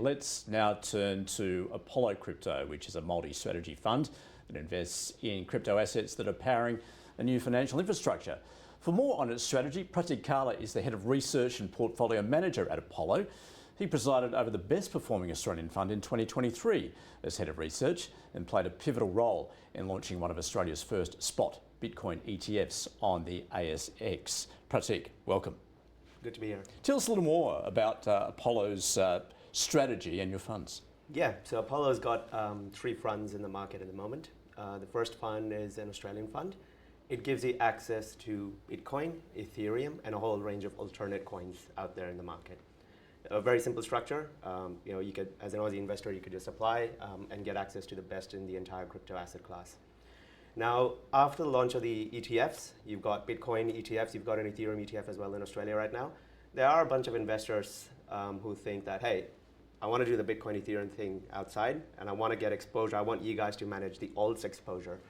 Let's now turn to Apollo Crypto, which is a multi-strategy fund that invests in crypto assets that are powering a new financial infrastructure. For more on its strategy, Pratik is the head of research and portfolio manager at Apollo. He presided over the best performing Australian fund in 2023 as head of research and played a pivotal role in launching one of Australia's first spot Bitcoin ETFs on the ASX. Pratik, welcome. Good to be here. Tell us a little more about Apollo's strategy and your funds. Yeah, so Apollo's got 3 funds in the market at the moment. The first fund is an Australian fund. It gives you access to Bitcoin, Ethereum, and a whole range of alternate coins out there in the market. A very simple structure. You could, as an Aussie investor, you could just apply and get access to the best in the entire crypto asset class. Now, after the launch of the ETFs, you've got Bitcoin ETFs, you've got an Ethereum ETF as well in Australia right now. There are a bunch of investors who think that, hey, I want to do the Bitcoin Ethereum thing outside and I want to get exposure. I want you guys to manage the alts exposure.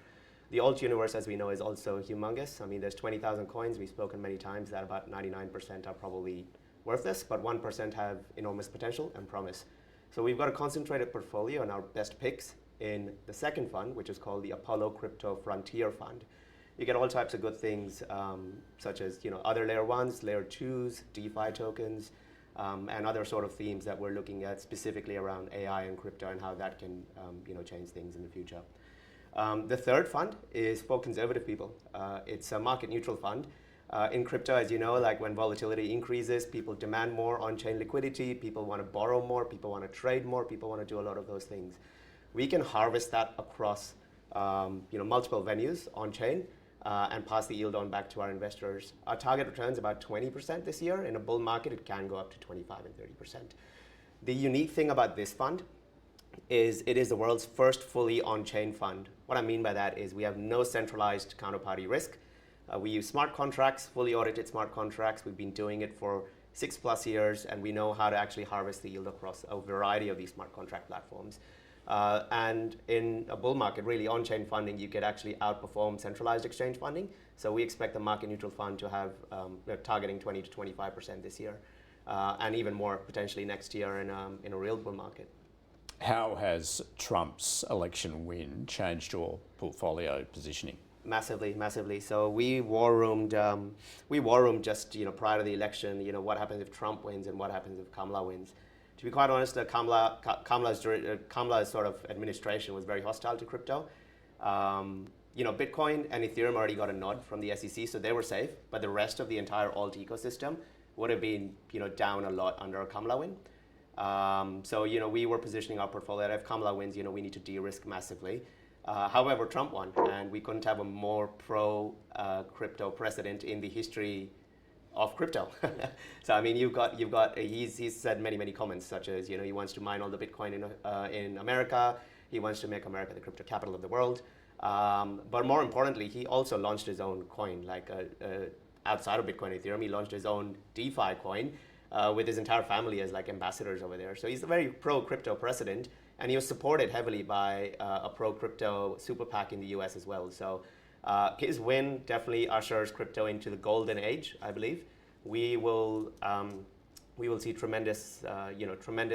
The alt universe, as we know, is also humongous. I mean, there's 20,000 coins. We've spoken many times that about 99% are probably worthless, but 1% have enormous potential and promise. So we've got a concentrated portfolio and our best picks in the second fund, which is called the Apollo Crypto Frontier Fund. You get all types of good things, such as other layer 1s, layer 2s, DeFi tokens, and other sort of themes that we're looking at specifically around AI and crypto and how that can change things in the future. The third fund is for conservative people. It's a market neutral fund. In crypto, as you know, like when volatility increases, people demand more on-chain liquidity, people want to borrow more, people want to trade more, people want to do a lot of those things. We can harvest that across multiple venues on-chain and pass the yield on back to our investors. Our target return is about 20% this year. In a bull market, it can go up to 25 and 30%. The unique thing about this fund is it is the world's first fully on-chain fund. What I mean by that is we have no centralized counterparty risk. We use smart contracts, fully audited smart contracts. We've been doing it for 6+ years, and we know how to actually harvest the yield across a variety of these smart contract platforms. And in a bull market, really on-chain funding, you could actually outperform centralized exchange funding. So we expect the market neutral fund to have, we're targeting 20 to 25% this year, and even more potentially next year in a real bull market. How has Trump's election win changed your portfolio positioning? Massively, massively. So we war roomed just prior to the election. What happens if Trump wins and what happens if Kamala wins? To be quite honest, Kamala's sort of administration was very hostile to crypto. Bitcoin and Ethereum already got a nod from the SEC, so they were safe. But the rest of the entire alt ecosystem would have been down a lot under a Kamala win. So we were positioning our portfolio that if Kamala wins, we need to de-risk massively. However, Trump won, and we couldn't have a more pro-crypto precedent in the history of crypto. So I mean, he's said many comments, such as he wants to mine all the Bitcoin in America. He wants to make America the crypto capital of the world. But more importantly, he also launched his own coin, like outside of Bitcoin Ethereum. He launched his own DeFi coin with his entire family as like ambassadors over there. So he's a very pro-crypto president. And he was supported heavily by a pro-crypto super PAC in the US as well. So his win definitely ushers crypto into the golden age, I believe. We will see tremendous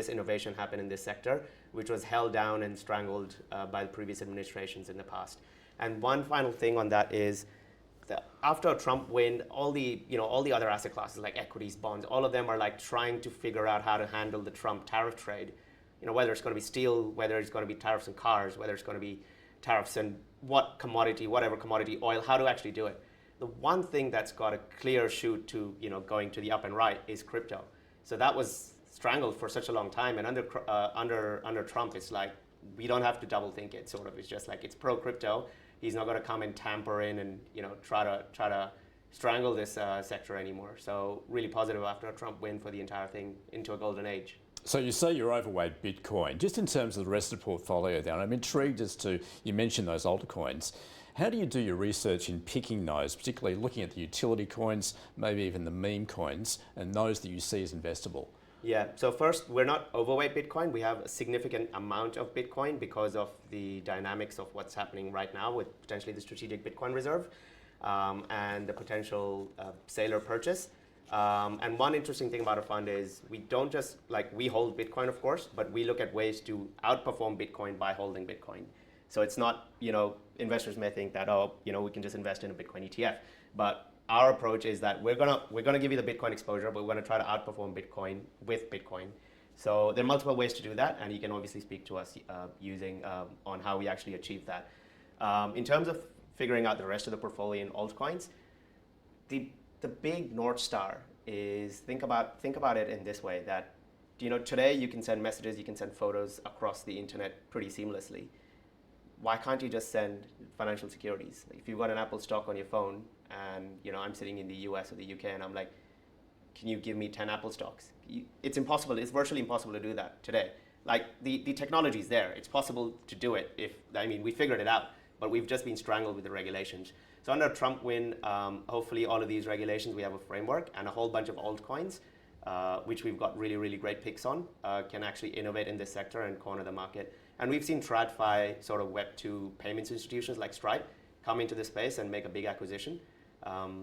innovation happen in this sector, which was held down and strangled by the previous administrations in the past. And one final thing on that is that after a Trump win, all the other asset classes like equities, bonds, all of them are like trying to figure out how to handle the Trump tariff trade. Whether it's going to be steel, whether it's going to be tariffs on cars, whether it's going to be tariffs on whatever commodity, oil, how to actually do it. The one thing that's got a clear shoot to, going to the up and right is crypto. So that was strangled for such a long time. And under Trump, it's like, we don't have to double think it, sort of. It's just like, it's pro-crypto. He's not going to come and tamper in and, try to strangle this sector anymore. So really positive after a Trump win for the entire thing into a golden age. So you say you're overweight Bitcoin. Just in terms of the rest of the portfolio then, I'm intrigued as to, you mentioned those altcoins. How do you do your research in picking those, particularly looking at the utility coins, maybe even the meme coins, and those that you see as investable? Yeah, so first, we're not overweight Bitcoin. We have a significant amount of Bitcoin because of the dynamics of what's happening right now with potentially the strategic Bitcoin reserve and the potential sale or purchase. And one interesting thing about a fund is we don't just, like, we hold Bitcoin, of course, but we look at ways to outperform Bitcoin by holding Bitcoin. So it's not, investors may think that, we can just invest in a Bitcoin ETF. But our approach is that we're gonna give you the Bitcoin exposure, but we're gonna try to outperform Bitcoin with Bitcoin. So there are multiple ways to do that, and you can obviously speak to us using on how we actually achieve that. In terms of figuring out the rest of the portfolio in altcoins, the big North Star is think about it in this way, that today you can send messages, you can send photos across the internet pretty seamlessly. Why can't you just send financial securities? If you've got an Apple stock on your phone and I'm sitting in the US or the UK and I'm like, can you give me 10 Apple stocks? It's impossible. It's virtually impossible to do that today. Like the technology is there. It's possible to do it we figured it out, but we've just been strangled with the regulations. So under Trump win, hopefully all of these regulations, we have a framework and a whole bunch of altcoins, which we've got really, really great picks on, can actually innovate in this sector and corner the market. And we've seen TradFi, sort of Web 2 payments institutions like Stripe, come into this space and make a big acquisition.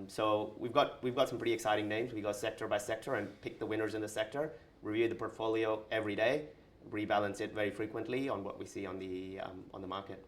So we've got some pretty exciting names. We go sector by sector and pick the winners in the sector, review the portfolio every day, rebalance it very frequently on what we see on the market.